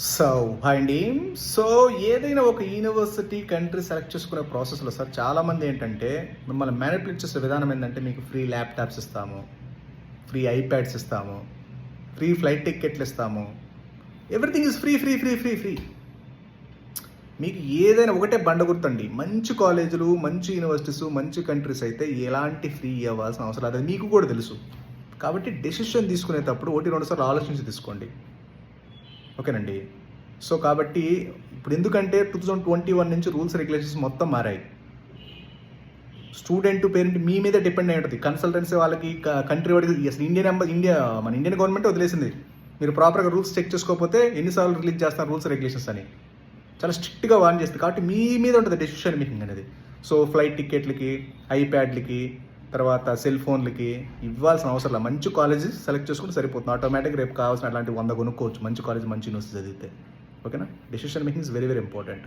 So hi అండి. So ఏదైనా ఒక యూనివర్సిటీ, కంట్రీ సెలెక్ట్ చేసుకునే ప్రాసెస్‌లో సార్ చాలామంది ఏంటంటే మిమ్మల్ని మ్యానిపులేట్ చేసే విధానం ఏందంటే మీకు ఫ్రీ ల్యాప్‌టాప్స్ ఇస్తాము, ఫ్రీ ఐప్యాడ్స్ ఇస్తాము, ఫ్రీ ఫ్లైట్ టికెట్లు ఇస్తాము. Everything is free, free, free, free, free. మీకు ఏదైనా ఒకటే బండ గుర్తండి. మంచి కాలేజీలు, మంచి యూనివర్సిటీస్, మంచి కంట్రీస్ అయితే ఎలాంటి ఫ్రీ ఇవ్వాల్సిన అవసరం లేదు. అది మీకు కూడా తెలుసు. కాబట్టి డెసిషన్ తీసుకునేటప్పుడు 1, 2 సార్లు ఆలోచించి తీసుకోండి. ఓకేనండి. సో కాబట్టి ఇప్పుడు ఎందుకంటే 2021 నుంచి రూల్స్ రెగ్యులేషన్స్ మొత్తం మారాయి. స్టూడెంట్, పేరెంట్ మీ మీద డిపెండ్ అయి ఉంటుంది. కన్సల్టెన్సీ వాళ్ళకి కంట్రీ వాడికి అసలు మన ఇండియన్ గవర్నమెంటే వదిలేసింది. మీరు ప్రాపర్‌గా రూల్స్ చెక్ చేసుకోకపోతే ఎన్నిసార్లు రిలీజ్ చేస్తారు రూల్స్ రెగ్యులేషన్స్ అని. చాలా స్ట్రిక్ట్‌గా వార్న్ చేస్తుంది. కాబట్టి మీ మీద ఉంటుంది డెసిషన్ మేకింగ్ అనేది. సో ఫ్లైట్ టికెట్లకి, ఐప్యాడ్లకి, తర్వాత సెల్ ఫోన్లకి ఇవ్వాల్సిన అవసరం లేదు. మంచి కాలేజెస్ సెలెక్ట్ చేసుకుంటే సరిపోతుంది. ఆటోమేటిక్‌గా రేపు కావాల్సిన అట్లాంటి 100 కొనుక్కోవచ్చు. మంచి కాలేజ్, మంచి యూనివర్సిటీ చదివితే. ఓకేనా? Decision making is very very important.